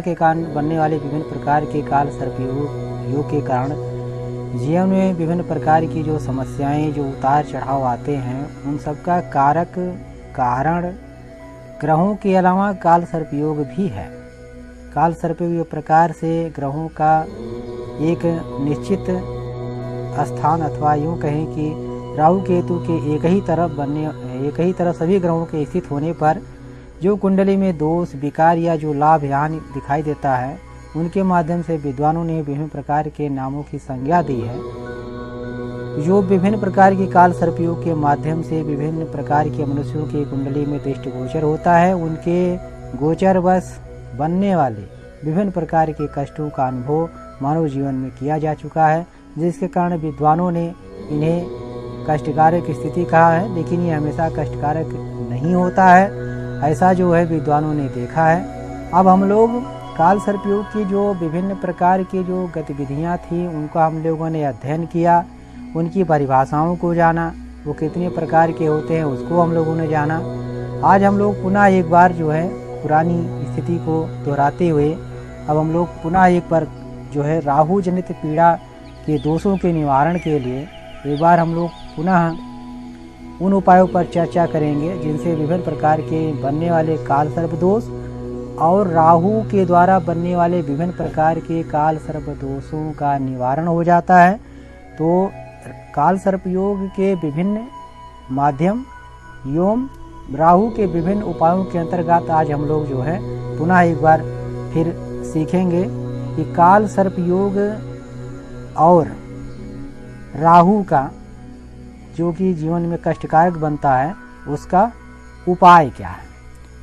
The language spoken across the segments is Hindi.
के कारण बनने वाले विभिन्न प्रकार के काल सर्प योग के कारण जीवन में विभिन्न प्रकार की जो समस्याएं, जो उतार चढ़ाव आते हैं, उन सबका कारक कारण ग्रहों के अलावा काल सर्प योग भी है। काल सर्प योग प्रकार से ग्रहों का एक निश्चित स्थान अथवा यूँ कहें कि राहु केतु के एक ही तरफ सभी ग्रहों के स्थित होने पर जो कुंडली में दोष, विकार या जो लाभ हानि दिखाई देता है, उनके माध्यम से विद्वानों ने विभिन्न प्रकार के नामों की संज्ञा दी है। जो विभिन्न प्रकार की काल सर्पयोग के माध्यम से विभिन्न प्रकार के मनुष्यों की कुंडली में दृष्टिगोचर होता है, उनके गोचरवश बनने वाले विभिन्न प्रकार के कष्टों का अनुभव मानव जीवन में किया जा चुका है, जिसके कारण विद्वानों ने इन्हें कष्टकारक स्थिति कहा है। लेकिन ये हमेशा कष्टकारक नहीं होता है, ऐसा जो है विद्वानों ने देखा है। अब हम लोग काल सर्पयोग की जो विभिन्न प्रकार की जो गतिविधियां थी, उनका हम लोगों ने अध्ययन किया, उनकी परिभाषाओं को जाना, वो कितने प्रकार के होते हैं उसको हम लोगों ने जाना। आज हम लोग पुनः एक बार जो है पुरानी स्थिति को दोहराते हुए अब हम लोग पुनः एक बार जो है राहु जनित पीड़ा के दोषों के निवारण के लिए एक बार हम लोग पुनः उन उपायों पर चर्चा करेंगे जिनसे विभिन्न प्रकार के बनने वाले काल सर्प दोष और राहु के द्वारा बनने वाले विभिन्न प्रकार के काल सर्प दोषों का निवारण हो जाता है। तो काल सर्प योग के विभिन्न माध्यम एवं राहु के विभिन्न उपायों के अंतर्गत आज हम लोग जो है पुनः एक बार फिर सीखेंगे कि काल सर्प योग और राहु का जो कि जीवन में कष्टकारक बनता है उसका उपाय क्या है।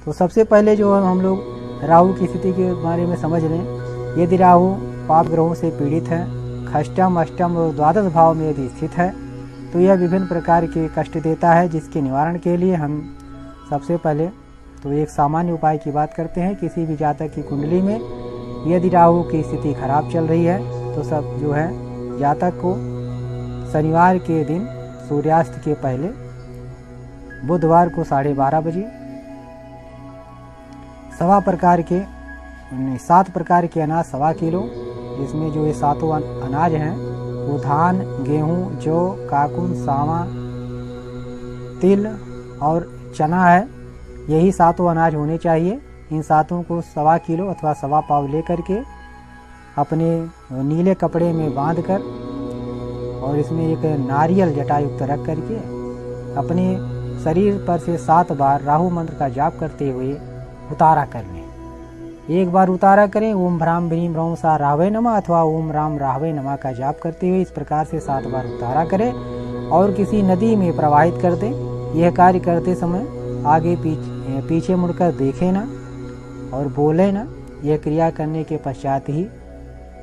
तो सबसे पहले जो हम लोग राहु की स्थिति के बारे में समझ लें। यदि राहु पाप ग्रहों से पीड़ित है, षष्टम, अष्टम और द्वादश भाव में यदि स्थित है, तो यह विभिन्न प्रकार के कष्ट देता है, जिसके निवारण के लिए हम सबसे पहले तो एक सामान्य उपाय की बात करते हैं। किसी भी जातक की कुंडली में यदि राहु की स्थिति खराब चल रही है तो सब जो है जातक को शनिवार के दिन सूर्यास्त के पहले, बुधवार को 12:30 बजे 7 प्रकार के अनाज 1.25 किलो, जिसमें जो ये 7 अनाज हैं वो धान, गेहूं, जौ, काकुन, सावा, तिल और चना है। यही 7 अनाज होने चाहिए। इन 7 को 1.25 किलो अथवा 1.25 पाव लेकर के अपने नीले कपड़े में बांध कर और इसमें एक नारियल जटायुक्त रख करके अपने शरीर पर से 7 बार राहु मंत्र का जाप करते हुए उतारा कर लें। एक बार उतारा करें, ओम भ्राम भ्रीम रौम सा राहवे नमः अथवा ओम राम राहवे नमः का जाप करते हुए इस प्रकार से 7 बार उतारा करें और किसी नदी में प्रवाहित कर दें। यह कार्य करते समय आगे पीछे मुड़कर देखें ना और बोले ना। यह क्रिया करने के पश्चात ही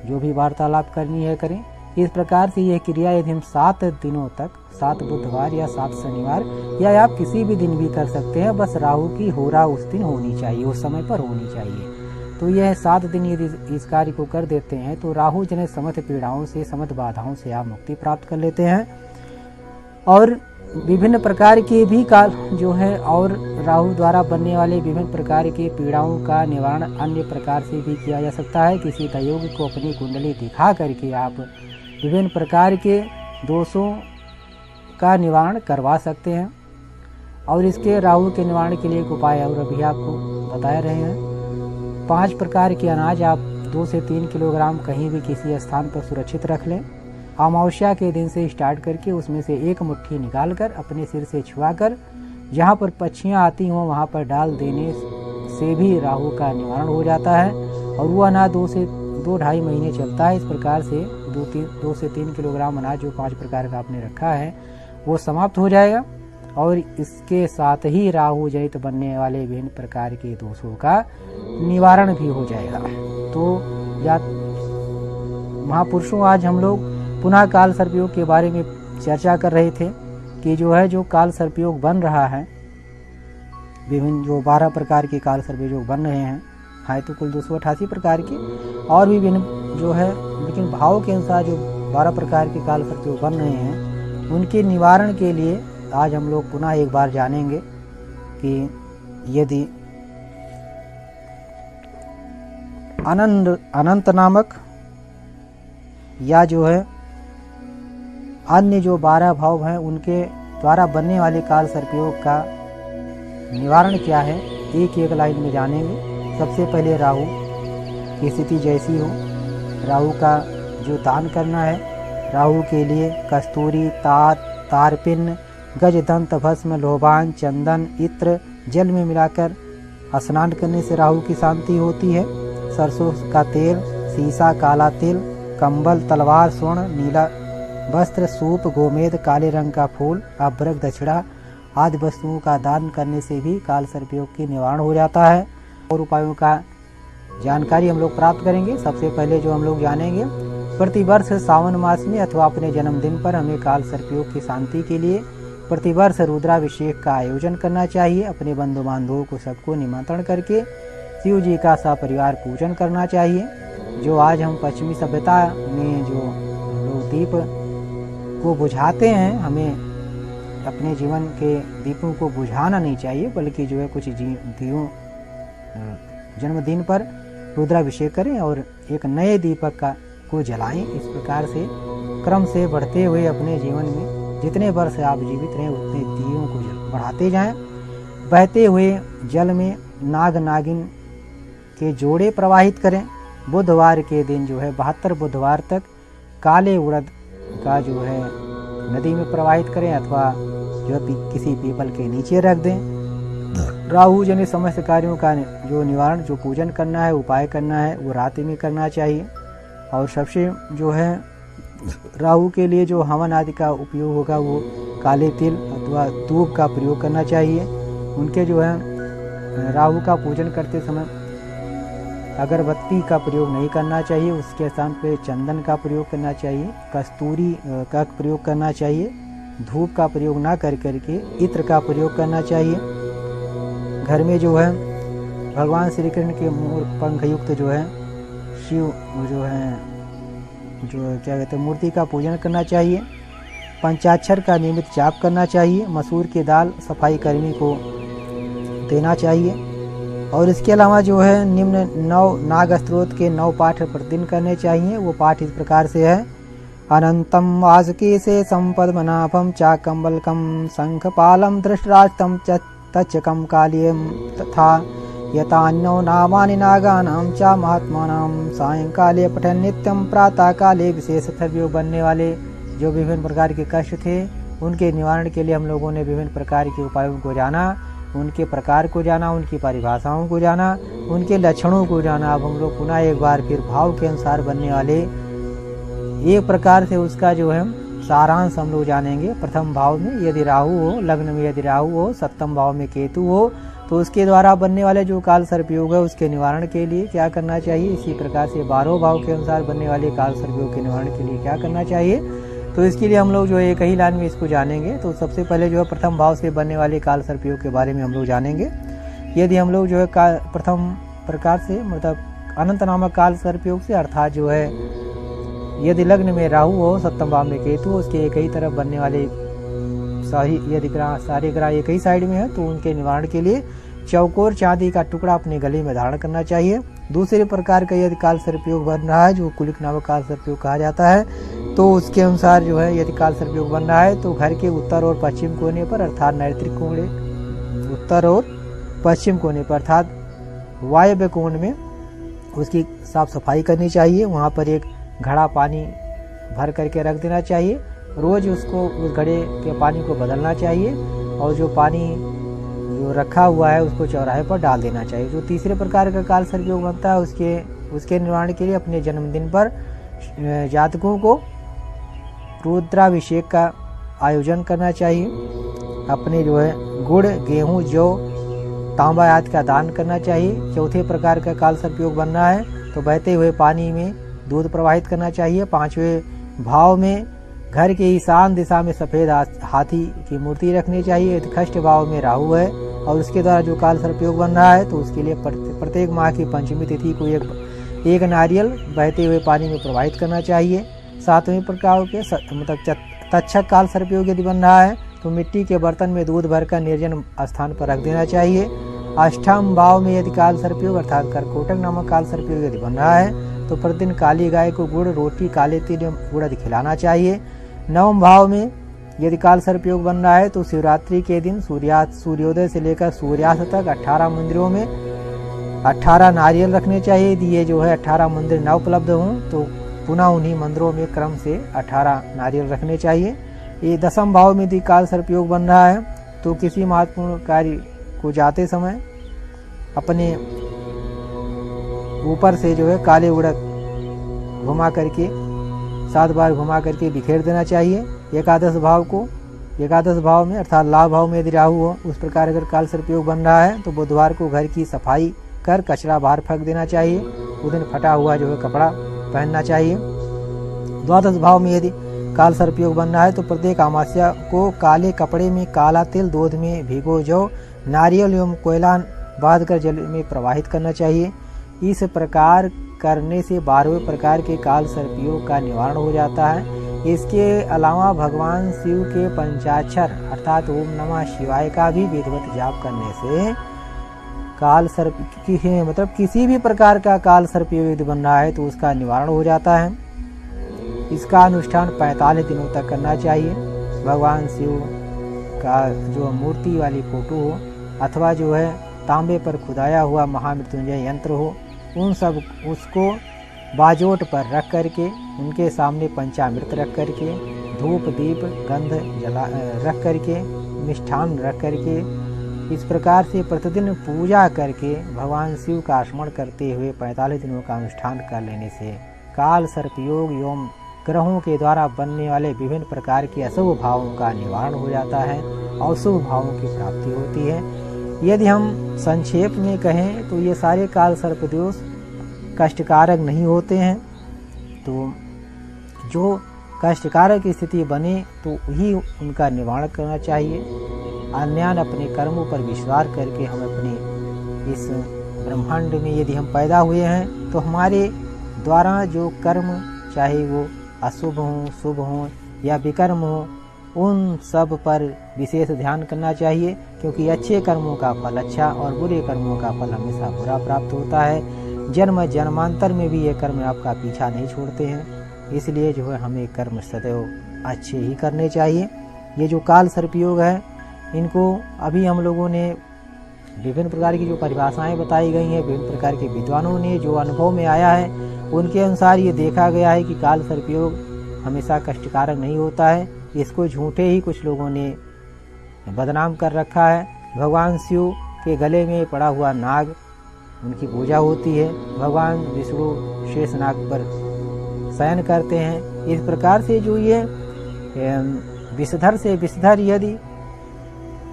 जो भी वार्तालाप करनी है करें। इस प्रकार से यह क्रिया यदि हम 7 दिनों तक, 7 बुधवार या 7 शनिवार या आप किसी भी दिन भी कर सकते हैं, बस राहु की होरा उस दिन होनी चाहिए, उस समय पर होनी चाहिए। तो यह 7 दिन यदि इस कार्य को कर देते हैं तो राहु जनित समस्त पीड़ाओं से, समस्त बाधाओं से आप मुक्ति प्राप्त कर लेते हैं। और विभिन्न प्रकार के भी काल जो है और राहु द्वारा बनने वाले विभिन्न प्रकार के पीड़ाओं का निवारण अन्य प्रकार से भी किया जा सकता है। किसी तयोग को अपनी कुंडली दिखा करके आप विभिन्न प्रकार के दोषों का निवारण करवा सकते हैं। और इसके राहु के निवारण के लिए एक उपाय और अभी आपको बता रहे हैं। 5 प्रकार के अनाज आप 2 से 3 किलोग्राम कहीं भी किसी स्थान पर सुरक्षित रख लें। अमावस्या के दिन से स्टार्ट करके उसमें से एक मुट्ठी निकालकर अपने सिर से छुआकर जहाँ पर पक्षियाँ आती हों वहाँ पर डाल देने से भी राहु का निवारण हो जाता है। और वो अनाज 2 से 2-2.5 महीने चलता है। इस प्रकार से 2 से 3 किलोग्राम अनाज जो 5 प्रकार का आपने रखा है वो समाप्त हो जाएगा। और इसके साथ ही राहु जनित बनने वाले विभिन्न प्रकार के दोषों का निवारण भी हो जाएगा। तो महापुरुषों, आज हम लोग पुनः काल सर्पयोग के बारे में चर्चा कर रहे थे कि जो काल सर्पयोग बन रहा है, विभिन्न जो 12 प्रकार के काल सर्पयोग बन रहे हैं तो कुल 288 प्रकार के और भी विभिन्न जो है, लेकिन भाव के अनुसार जो 12 प्रकार के काल सर्पयोग बन रहे हैं उनके निवारण के लिए आज हम लोग पुनः एक बार जानेंगे कि यदि अनंत नामक या जो है अन्य जो 12 भाव हैं उनके द्वारा बनने वाले काल सर्पयोग का निवारण क्या है, एक एक लाइन में जानेंगे। सबसे पहले राहु की स्थिति जैसी हो, राहु का जो दान करना है, राहु के लिए कस्तूरी, तारपिन, गजदंत, भस्म, लोबान, चंदन, इत्र जल में मिलाकर स्नान करने से राहु की शांति होती है। सरसों का तेल, सीसा, काला तिल, कंबल, तलवार, स्वर्ण, नीला वस्त्र, सूप, गोमेद, काले रंग का फूल, अभ्रक, दक्षिणा आदि वस्तुओं का दान करने से भी काल सर्पयोग की निवारण हो जाता है। और उपायों का जानकारी हम लोग प्राप्त करेंगे। सबसे पहले जो हम लोग जानेंगे, प्रतिवर्ष सावन मास में अथवा अपने जन्मदिन पर हमें काल सर्पयोग की शांति के लिए प्रतिवर्ष रुद्राभिषेक का आयोजन करना चाहिए। अपने बंधु बांधवों को सबको निमंत्रण करके शिव जी का सपरिवार पूजन करना चाहिए। जो आज हम पश्चिमी सभ्यता में जो लोग दीप को बुझाते हैं, हमें अपने जीवन के दीपों को बुझाना नहीं चाहिए, बल्कि जो है कुछ दियों जन्मदिन पर रुद्राभिषेक करें और एक नए दीपक को जलाएं। इस प्रकार से क्रम से बढ़ते हुए अपने जीवन में जितने वर्ष आप जीवित रहें उतने दियों को बढ़ाते जाएं। बहते हुए जल में नाग नागिन के जोड़े प्रवाहित करें। बुधवार के दिन जो है 72 बुधवार तक काले उड़द का जो है नदी में प्रवाहित करें अथवा जो किसी पीपल के नीचे रख दें। राहु जनित समस्त कार्यों का जो निवारण, जो पूजन करना है, उपाय करना है, वो रात में करना चाहिए। और सबसे जो है राहु के लिए जो हवन आदि का उपयोग होगा वो काले तिल अथवा दूब का प्रयोग करना चाहिए। उनके जो है राहु का पूजन करते समय अगरबत्ती का प्रयोग नहीं करना चाहिए, उसके स्थान पे चंदन का प्रयोग करना चाहिए, कस्तूरी का प्रयोग करना चाहिए, धूप का प्रयोग ना कर करके इत्र का प्रयोग करना चाहिए। घर में जो है भगवान श्री कृष्ण के मोर पंख युक्त जो है शिव जो है जो क्या कहते हैं मूर्ति का पूजन करना चाहिए। पंचाक्षर का नियमित जाप करना चाहिए। मसूर की दाल सफाई कर्मी को देना चाहिए। और इसके अलावा जो है निम्न 9 नाग स्तोत्र के 9 पाठ प्रतिदिन करने चाहिए। वो पाठ इस प्रकार से है: अनंतम वासुकी से संपद्मनाभम चाकंबलकम शंखपालम धृष्टराष्ट्रम तच्चकम कालियम तथा यतान्यो नामानि नागानां च महात्मानां सायंकाले पठन नित्यम प्रातः काले विशेष थर्वियों। बनने वाले जो विभिन्न प्रकार के कष्ट थे उनके निवारण के लिए हम लोगों ने विभिन्न प्रकार के उपायों को जाना, उनके प्रकार को जाना, उनकी परिभाषाओं को जाना, उनके लक्षणों को जाना। अब हम लोग पुनः एक बार फिर भाव के अनुसार बनने वाले एक प्रकार से उसका जो है सारांश हम लोग जानेंगे। प्रथम भाव में यदि राहु हो, लग्न में यदि राहु हो, सप्तम भाव में केतु हो, तो उसके द्वारा बनने वाले जो काल सर्पयोग है उसके निवारण के लिए क्या करना चाहिए। इसी प्रकार से 12 भाव के अनुसार बनने वाले काल सर्पयोग के निवारण के लिए क्या करना चाहिए। तो इसके लिए हम लोग जो एक ही लाइन में इसको जानेंगे। तो सबसे पहले जो है प्रथम भाव से बनने वाले काल सर्पयोग के बारे में हम लोग जानेंगे। यदि हम लोग जो है प्रथम प्रकार से मतलब अनंत नामक काल सर्पयोग से, अर्थात जो है यदि लग्न में राहु हो, सप्तम भाव में केतु हो, उसके एक ही तरफ बनने वाले यदि सारे ग्रह एक ही साइड में है तो उनके निवारण के लिए चौकोर चांदी का टुकड़ा अपने गले में धारण करना चाहिए। दूसरे प्रकार का यदि काल सर्पयोग बन रहा है, जो कुलिक नामक काल सर्पयोग कहा जाता है, तो उसके अनुसार जो है यदि काल सर्पयोग बन रहा है तो घर के उत्तर और पश्चिम कोने पर अर्थात नैऋतिक कोण, उत्तर और पश्चिम कोने पर अर्थात वायव्य कोण में उसकी साफ सफाई करनी चाहिए। वहाँ पर एक घड़ा पानी भर करके रख देना चाहिए। रोज उसको उस घड़े के पानी को बदलना चाहिए और जो पानी जो रखा हुआ है उसको चौराहे पर डाल देना चाहिए। जो तीसरे प्रकार का काल सर्पयोग बनता है उसके निवारण के लिए अपने जन्मदिन पर जातकों को रुद्राभिषेक का आयोजन करना चाहिए। अपने जो है गुड़, गेहूं, जौ, तांबा आदि का दान करना चाहिए। चौथे प्रकार का काल सर्पयोग बनना है तो बहते हुए पानी में दूध प्रवाहित करना चाहिए। 5वें भाव में घर के ईशान दिशा में सफ़ेद हाथी की मूर्ति रखनी चाहिए। खष्ट भाव में राहु है और उसके द्वारा जो काल सर्पयोग बन रहा है तो उसके लिए प्रत्येक माह की पंचमी तिथि को एक नारियल बहते हुए पानी में प्रवाहित करना चाहिए। 7वें प्रकार के मतलब तक्षक काल सर्पयोग यदि बन रहा है तो मिट्टी के बर्तन में दूध भरकर निर्जन स्थान पर रख देना चाहिए। अष्टम भाव में यदि काल सर्पयोग अर्थात कर्कोटक नामक काल सर्पयोग यदि बन रहा है तो प्रतिदिन काली गाय को गुड़, रोटी, काले तिल एवं उड़द खिलाना चाहिए। नवम भाव में यदि काल सर्पयोग बन रहा है तो शिवरात्रि के दिन सूर्योदय से लेकर सूर्यास्त तक 18 मंदिरों में 18 नारियल रखने चाहिए। यदि ये जो है 18 मंदिर न उपलब्ध हों तो पुनः उन्हीं मंदिरों में क्रम से 18 नारियल रखने चाहिए। ये दसम भाव में यदि काल सर्पयोग बन रहा है तो किसी महत्वपूर्ण कार्य को जाते समय अपने ऊपर से जो है काले उड़द घुमा करके 7 बार घुमा करके बिखेर देना चाहिए। एकादश भाव में अर्थात लाभ भाव में यदि राहु हो उस प्रकार अगर काल सर्पयोग बन रहा है तो बुधवार को घर की सफाई कर कचरा बाहर फेंक देना चाहिए। उस दिन फटा हुआ जो है कपड़ा पहनना चाहिए। द्वादश भाव में यदि काल सर्पयोग बन रहा है तो प्रत्येक अमावस्या को काले कपड़े में काला तिल दूध में भिगो जौ नारियल एवं कोयला बांध कर जल में प्रवाहित करना चाहिए। इस प्रकार करने से 12वें प्रकार के काल सर्पयोग का निवारण हो जाता है। इसके अलावा भगवान शिव के पंचाक्षर अर्थात ओम नमः शिवाय का भी विधिवत जाप करने से काल सर्प मतलब किसी भी प्रकार का काल सर्पयोग यदि बन रहा है तो उसका निवारण हो जाता है। इसका अनुष्ठान 45 दिनों तक करना चाहिए। भगवान शिव का जो मूर्ति वाली फोटो हो अथवा जो है तांबे पर खुदाया हुआ महामृत्युंजय यंत्र हो उसको बाजोट पर रख करके उनके सामने पंचामृत रख करके धूप दीप गंध रख करके मिष्ठान रख करके इस प्रकार से प्रतिदिन पूजा करके भगवान शिव का स्मरण करते हुए 45 दिनों का अनुष्ठान कर लेने से काल सर्पयोग एवं ग्रहों के द्वारा बनने वाले विभिन्न प्रकार के अशुभ भावों का निवारण हो जाता है और शुभ भावों की प्राप्ति होती है। यदि हम संक्षेप में कहें तो ये सारे काल सर्प दोष कष्टकारक नहीं होते हैं। तो जो कष्टकारक स्थिति बने तो ही उनका निवारण करना चाहिए। अन्यान अपने कर्मों पर विश्वास करके हम अपने इस ब्रह्मांड में यदि हम पैदा हुए हैं तो हमारे द्वारा जो कर्म चाहे वो अशुभ हों शुभ हों या विकर्म हो उन सब पर विशेष ध्यान करना चाहिए, क्योंकि अच्छे कर्मों का फल अच्छा और बुरे कर्मों का फल हमेशा बुरा प्राप्त होता है। जन्म जन्मांतर में भी ये कर्म आपका पीछा नहीं छोड़ते हैं। इसलिए जो है हमें कर्म सदैव अच्छे ही करने चाहिए। ये जो काल सर्पयोग है इनको अभी हम लोगों ने विभिन्न प्रकार की जो परिभाषाएं बताई गई हैं, विभिन्न प्रकार के विद्वानों ने जो अनुभव में आया है उनके अनुसार ये देखा गया है कि काल सर्पयोग हमेशा कष्टकारक नहीं होता है। इसको झूठे ही कुछ लोगों ने बदनाम कर रखा है। भगवान शिव के गले में पड़ा हुआ नाग उनकी पूजा होती है। भगवान विष्णु शेष नाग पर शयन करते हैं। इस प्रकार से जो ये विषधर से विषधर यदि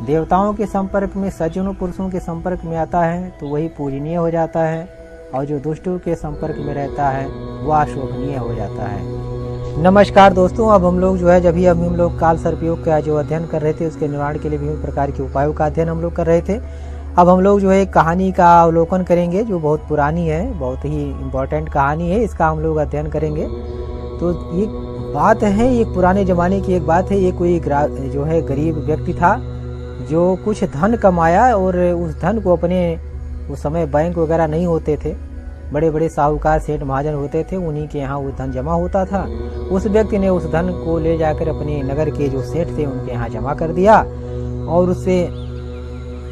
देवताओं के संपर्क में सज्जनों पुरुषों के संपर्क में आता है तो वही पूजनीय हो जाता है और जो दुष्टों के संपर्क में रहता है वह अशोभनीय हो जाता है। नमस्कार दोस्तों, अब हम लोग जो है जब हम लोग काल सर्पयोग का जो अध्ययन कर रहे थे उसके निवारण के लिए विभिन्न प्रकार के उपायों का अध्ययन हम लोग कर रहे थे। अब हम लोग जो है एक कहानी का अवलोकन करेंगे जो बहुत पुरानी है, बहुत ही इम्पोर्टेंट कहानी है। इसका हम लोग अध्ययन करेंगे। तो ये बात है, ये पुराने ज़माने की एक बात है। ये कोई जो है गरीब व्यक्ति था जो कुछ धन कमाया और उस धन को अपने उस समय बैंक वगैरह नहीं होते थे, बड़े बड़े साहूकार सेठ महाजन होते थे, उन्हीं के यहाँ वो धन जमा होता था। उस व्यक्ति ने उस धन को ले जाकर अपने नगर के जो सेठ थे उनके यहाँ जमा कर दिया और उससे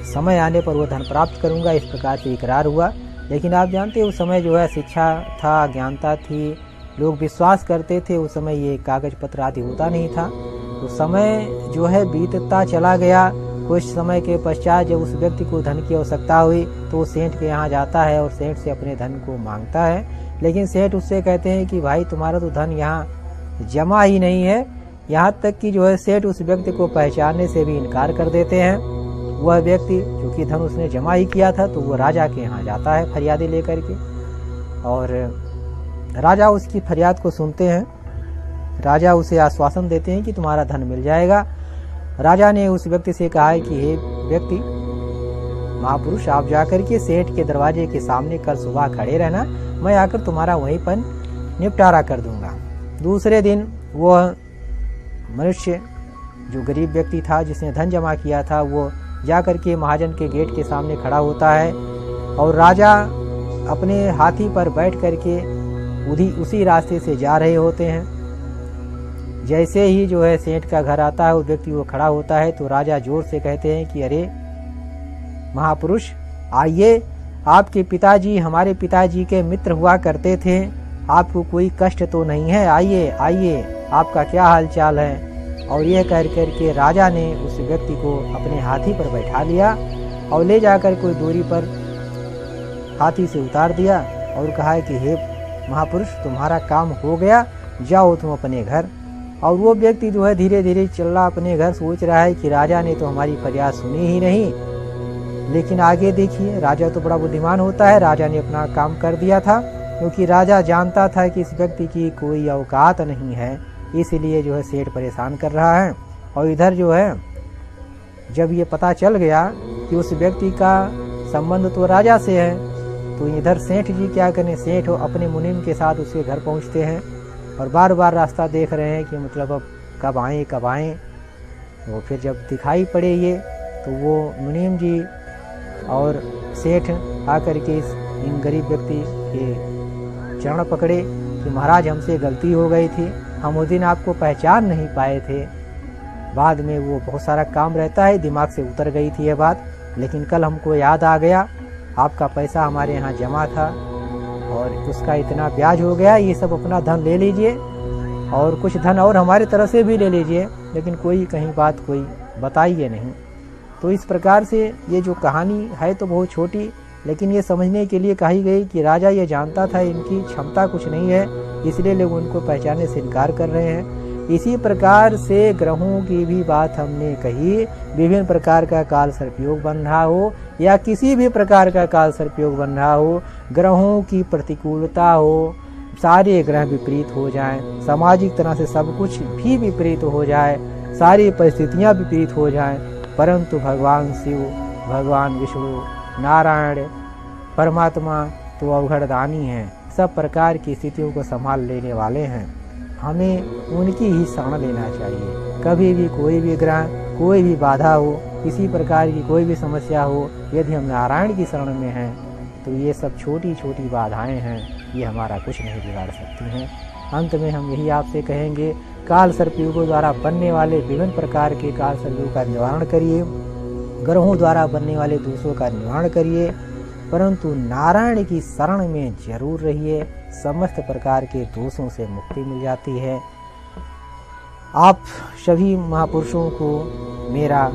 समय आने पर वो धन प्राप्त करूँगा इस प्रकार से इकरार हुआ। लेकिन आप जानते उस समय जो है शिक्षा था, ज्ञानता थी, लोग विश्वास करते थे। उस समय ये कागज पत्र आदि होता नहीं था। तो समय जो है बीतता चला गया। कुछ समय के पश्चात जब उस व्यक्ति को धन की आवश्यकता हुई तो वो सेठ के यहाँ जाता है और सेठ से अपने धन को मांगता है। लेकिन सेठ उससे कहते हैं कि भाई तुम्हारा तो धन यहाँ जमा ही नहीं है। यहाँ तक कि जो है सेठ उस व्यक्ति को पहचानने से भी इनकार कर देते हैं। वह व्यक्ति क्योंकि धन उसने जमा ही किया था तो वो राजा के यहाँ जाता है फरियादी लेकर के, और राजा उसकी फरियाद को सुनते हैं। राजा उसे आश्वासन देते हैं कि तुम्हारा धन मिल जाएगा। राजा ने उस व्यक्ति से कहा है कि हे व्यक्ति महापुरुष, आप जाकर के सेठ के दरवाजे के सामने कल सुबह खड़े रहना, मैं आकर तुम्हारा वहीं पर निपटारा कर दूंगा। दूसरे दिन वह मनुष्य जो गरीब व्यक्ति था जिसने धन जमा किया था वो जाकर के महाजन के गेट के सामने खड़ा होता है और राजा अपने हाथी पर बैठ करके उसी रास्ते से जा रहे होते हैं। जैसे ही जो है सेठ का घर आता है, उस व्यक्ति वो खड़ा होता है तो राजा जोर से कहते हैं कि अरे महापुरुष आइए, आपके पिताजी हमारे पिताजी के मित्र हुआ करते थे, आपको कोई कष्ट तो नहीं है, आइए आइए, आपका क्या हाल चाल है। और यह कह करके राजा ने उस व्यक्ति को अपने हाथी पर बैठा लिया और ले जाकर कोई दूरी पर हाथी से उतार दिया और कहा है कि हे महापुरुष, तुम्हारा काम हो गया, जाओ तुम अपने घर। और वो व्यक्ति जो है धीरे धीरे चल रहा अपने घर, सोच रहा है कि राजा ने तो हमारी फरियाद सुनी ही नहीं। लेकिन आगे देखिए, राजा तो बड़ा बुद्धिमान होता है, राजा ने अपना काम कर दिया था, क्योंकि राजा जानता था कि इस व्यक्ति की कोई औकात नहीं है, इसलिए जो है सेठ परेशान कर रहा है। और इधर जो है जब ये पता चल गया कि उस व्यक्ति का संबंध तो राजा से है, तो इधर सेठ जी क्या करें, सेठ अपने मुनीम के साथ उसके घर पहुंचते हैं और बार बार रास्ता देख रहे हैं कि मतलब अब कब आएँ। वो फिर जब दिखाई पड़े ये, तो वो मुनीम जी और सेठ आकर के इन गरीब व्यक्ति के चरण पकड़े कि महाराज हमसे गलती हो गई थी, हम उस दिन आपको पहचान नहीं पाए थे। बाद में वो बहुत सारा काम रहता है, दिमाग से उतर गई थी ये बात, लेकिन कल हमको याद आ गया, आपका पैसा हमारे यहाँ जमा था और उसका इतना ब्याज हो गया, ये सब अपना धन ले लीजिए और कुछ धन और हमारे तरफ से भी ले लीजिए, लेकिन कोई कहीं बात कोई बताइए नहीं। तो इस प्रकार से ये जो कहानी है तो बहुत छोटी, लेकिन ये समझने के लिए कही गई कि राजा ये जानता था इनकी क्षमता कुछ नहीं है, इसलिए लोग उनको पहचानने से इनकार कर रहे हैं। इसी प्रकार से ग्रहों की भी बात हमने कही, विभिन्न प्रकार का काल सर्पयोग बन रहा हो या किसी भी प्रकार का काल सर्पयोग बन रहा हो, ग्रहों की प्रतिकूलता हो, सारे ग्रह विपरीत हो जाएं, सामाजिक तरह से सब कुछ भी विपरीत हो जाए, सारी परिस्थितियां विपरीत हो जाएं, परंतु भगवान शिव, भगवान विष्णु, नारायण, परमात्मा तो अवघड़दानी हैं, सब प्रकार की स्थितियों को संभाल लेने वाले हैं। हमें उनकी ही शरण लेना चाहिए। कभी भी कोई भी ग्रह, कोई भी बाधा हो, किसी प्रकार की कोई भी समस्या हो, यदि हम नारायण की शरण में हैं तो ये सब छोटी छोटी बाधाएं हैं, ये हमारा कुछ नहीं बिगाड़ सकती हैं। अंत में हम यही आपसे कहेंगे, काल सर्पयोगों द्वारा बनने वाले विभिन्न प्रकार के काल सर्पयों का निवारण करिए, ग्रहों द्वारा बनने वाले दोषों का निवारण करिए, परंतु नारायण की शरण में जरूर रहिए, समस्त प्रकार के दोषों से मुक्ति मिल जाती है। आप सभी महापुरुषों को मेरा